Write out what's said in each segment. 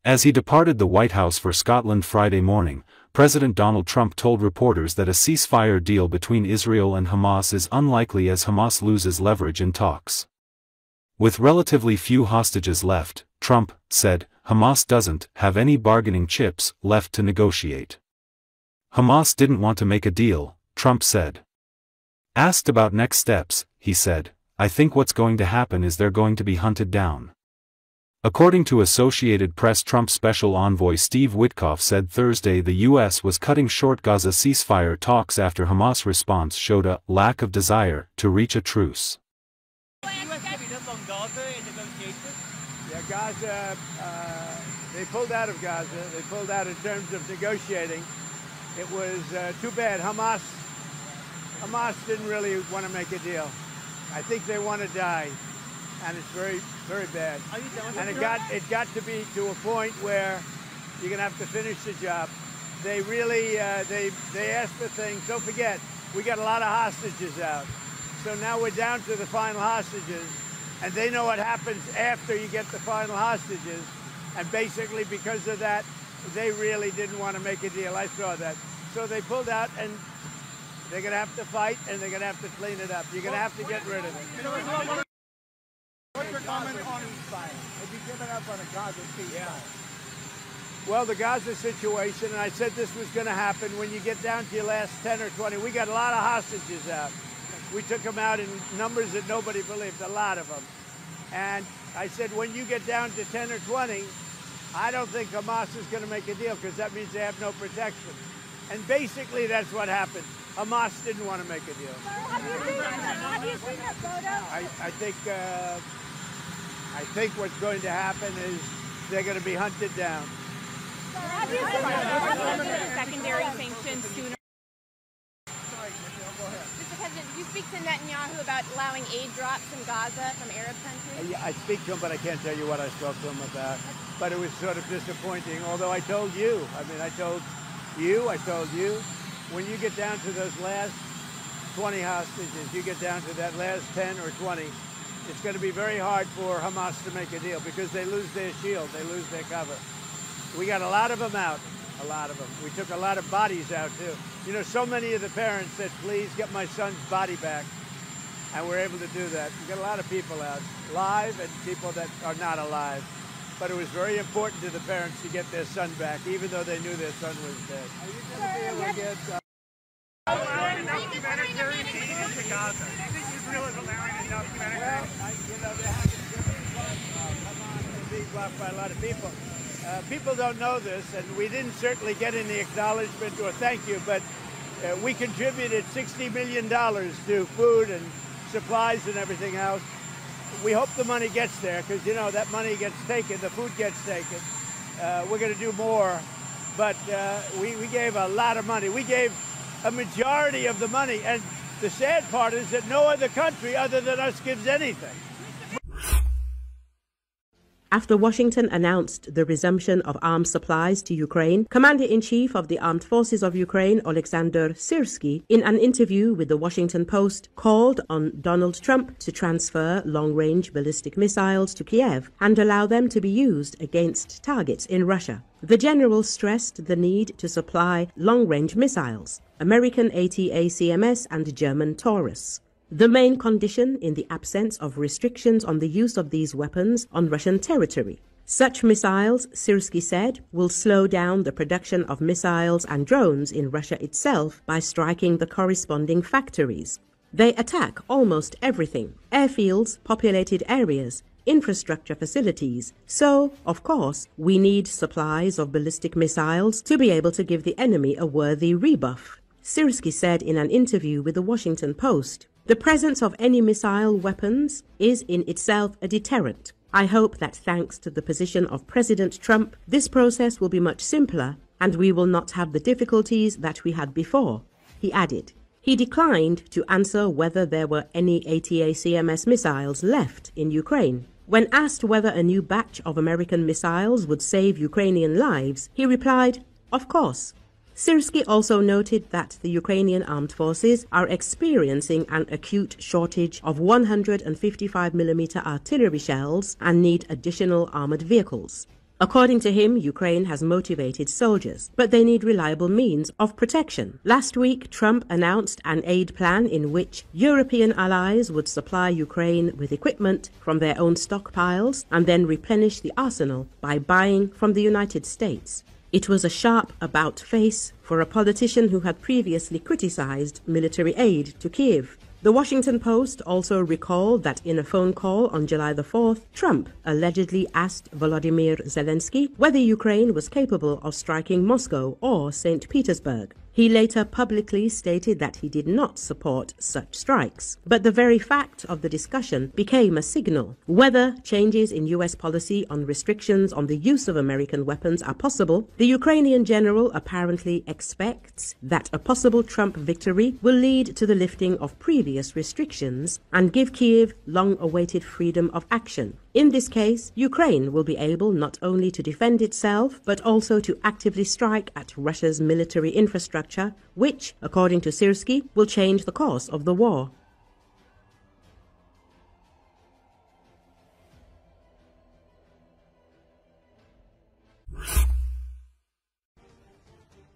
As he departed the White House for Scotland Friday morning, President Donald Trump told reporters that a ceasefire deal between Israel and Hamas is unlikely as Hamas loses leverage in talks. With relatively few hostages left, Trump said, Hamas doesn't have any bargaining chips left to negotiate. Hamas didn't want to make a deal, Trump said. Asked about next steps, he said, I think what's going to happen is they're going to be hunted down. According to Associated Press, Trump's special envoy Steve Witkoff said Thursday the U.S. was cutting short Gaza ceasefire talks after Hamas' response showed a lack of desire to reach a truce. Yeah, Gaza, they pulled out of Gaza. They pulled out in terms of negotiating. It was too bad. Hamas didn't really want to make a deal. I think they want to die, and it's very, very bad. And it got to be to a point where you're going to have to finish the job. They really, they asked for things. Don't forget, we got a lot of hostages out. So now we're down to the final hostages, and they know what happens after you get the final hostages. And basically, because of that, they really didn't want to make a deal. I saw that. So they pulled out, and they're going to have to fight, and they're going to have to clean it up. You're going to have to get rid of it. What's your comment on ceasefire? Have you given up on a Gaza ceasefire? Well, the Gaza situation, and I said this was going to happen when you get down to your last 10 or 20. We got a lot of hostages out. We took them out in numbers that nobody believed, a lot of them. And I said, when you get down to 10 or 20, I don't think Hamas is going to make a deal because that means they have no protection. And basically, that's what happened. Hamas didn't want to make a deal. Have you seen that photo? I think what's going to happen is they're going to be hunted down. Have you seen secondary sanctions sooner? Mr. President, did you speak to Netanyahu about allowing aid drops in Gaza from Arab countries? Yeah, I speak to him, but I can't tell you what I spoke to him about. But it was sort of disappointing, although I told you. I told you, when you get down to those last 20 hostages, you get down to that last 10 or 20, it's going to be very hard for Hamas to make a deal because they lose their shield, they lose their cover. We got a lot of them out, a lot of them. We took a lot of bodies out, too. You know, so many of the parents said, please get my son's body back, and we're able to do that. We got a lot of people out, live and people that are not alive. But it was very important to the parents to get their son back, even though they knew their son was dead. Are you going to be able to get... allowing enough humanitarian aid into Gaza? Do you think Israel is allowing enough humanitarian aid? They haven't been being blocked by a lot of people. People don't know this, and we didn't certainly get any acknowledgement or thank you, but we contributed $60 million to food and supplies and everything else. We hope the money gets there because, you know, that money gets taken, the food gets taken. We're going to do more, but we gave a lot of money. We gave a majority of the money, and the sad part is that no other country other than us gives anything. After Washington announced the resumption of arms supplies to Ukraine, Commander-in-Chief of the Armed Forces of Ukraine, Oleksandr Syrskyi, in an interview with the Washington Post, called on Donald Trump to transfer long-range ballistic missiles to Kiev and allow them to be used against targets in Russia. The general stressed the need to supply long-range missiles, American ATACMS and German Taurus. The main condition in the absence of restrictions on the use of these weapons on Russian territory. Such missiles, Syrskyi said, will slow down the production of missiles and drones in Russia itself by striking the corresponding factories. They attack almost everything: airfields, populated areas, infrastructure facilities. So, of course, we need supplies of ballistic missiles to be able to give the enemy a worthy rebuff, Syrskyi said in an interview with the Washington Post. The presence of any missile weapons is in itself a deterrent. I hope that thanks to the position of President Trump, this process will be much simpler and we will not have the difficulties that we had before, he added. He declined to answer whether there were any ATACMS missiles left in Ukraine. When asked whether a new batch of American missiles would save Ukrainian lives, he replied, "Of course." Syrskyi also noted that the Ukrainian armed forces are experiencing an acute shortage of 155mm artillery shells and need additional armored vehicles. According to him, Ukraine has motivated soldiers, but they need reliable means of protection. Last week, Trump announced an aid plan in which European allies would supply Ukraine with equipment from their own stockpiles and then replenish the arsenal by buying from the United States. It was a sharp about-face for a politician who had previously criticized military aid to Kyiv. The Washington Post also recalled that in a phone call on July the 4th, Trump allegedly asked Volodymyr Zelensky whether Ukraine was capable of striking Moscow or St. Petersburg. He later publicly stated that he did not support such strikes. But the very fact of the discussion became a signal. Whether changes in U.S. policy on restrictions on the use of American weapons are possible, the Ukrainian general apparently expects that a possible Trump victory will lead to the lifting of previous restrictions and give Kyiv long-awaited freedom of action. In this case, Ukraine will be able not only to defend itself, but also to actively strike at Russia's military infrastructure, which, according to Syrski, will change the course of the war.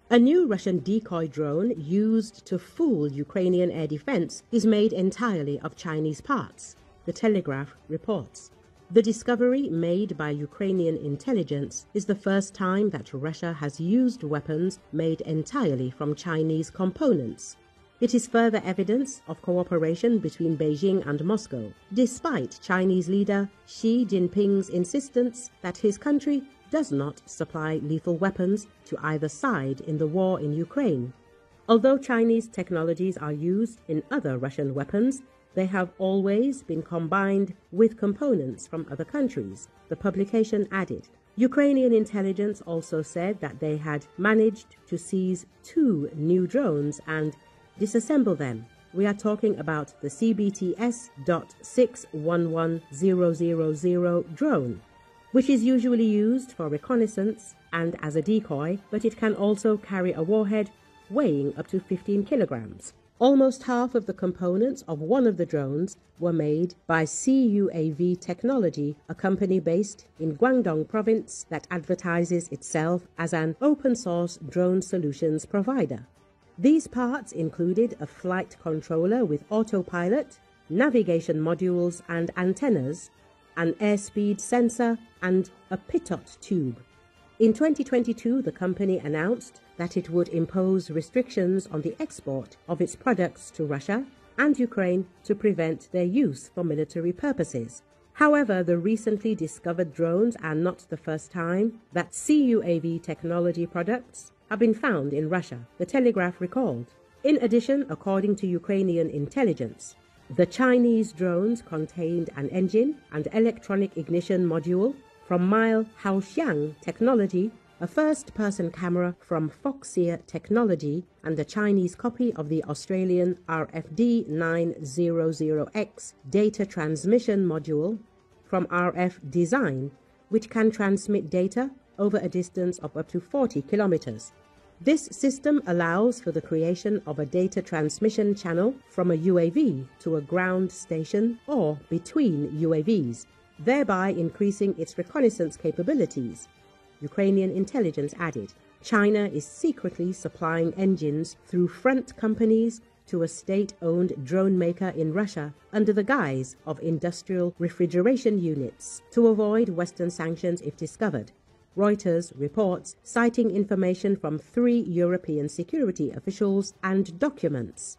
A new Russian decoy drone used to fool Ukrainian air defense is made entirely of Chinese parts, the Telegraph reports. The discovery made by Ukrainian intelligence is the first time that Russia has used weapons made entirely from Chinese components. It is further evidence of cooperation between Beijing and Moscow, despite Chinese leader Xi Jinping's insistence that his country does not supply lethal weapons to either side in the war in Ukraine. Although Chinese technologies are used in other Russian weapons, they have always been combined with components from other countries, the publication added. Ukrainian intelligence also said that they had managed to seize 2 new drones and disassemble them. We are talking about the CBTS.611000 drone, which is usually used for reconnaissance and as a decoy, but it can also carry a warhead weighing up to 15 kilograms. Almost half of the components of one of the drones were made by CUAV Technology, a company based in Guangdong province that advertises itself as an open-source drone solutions provider. These parts included a flight controller with autopilot, navigation modules and antennas, an airspeed sensor, and a pitot tube. In 2022, the company announced that it would impose restrictions on the export of its products to Russia and Ukraine to prevent their use for military purposes. However, the recently discovered drones are not the first time that CUAV technology products have been found in Russia, the Telegraph recalled. In addition, according to Ukrainian intelligence, the Chinese drones contained an engine and electronic ignition module from Mile Haoxiang Technology, a first-person camera from Foxeer Technology, and a Chinese copy of the Australian RFD 900X data transmission module from RF Design, which can transmit data over a distance of up to 40 kilometers. This system allows for the creation of a data transmission channel from a UAV to a ground station or between UAVs, thereby increasing its reconnaissance capabilities. Ukrainian intelligence added. China is secretly supplying engines through front companies to a state-owned drone maker in Russia under the guise of industrial refrigeration units to avoid Western sanctions if discovered. Reuters reports, citing information from 3 European security officials and documents.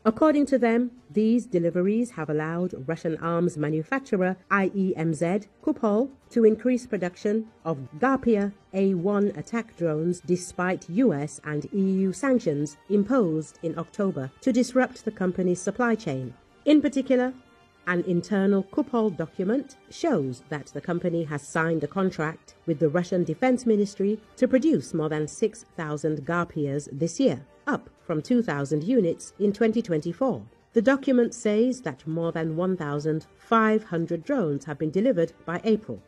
According to them, these deliveries have allowed Russian arms manufacturer IEMZ Kupol to increase production of Garpia A-1 attack drones despite US and EU sanctions imposed in October to disrupt the company's supply chain. In particular, an internal Kupol document shows that the company has signed a contract with the Russian Defense Ministry to produce more than 6,000 Garpias this year, up from 2,000 units in 2024. The document says that more than 1,500 drones have been delivered by April.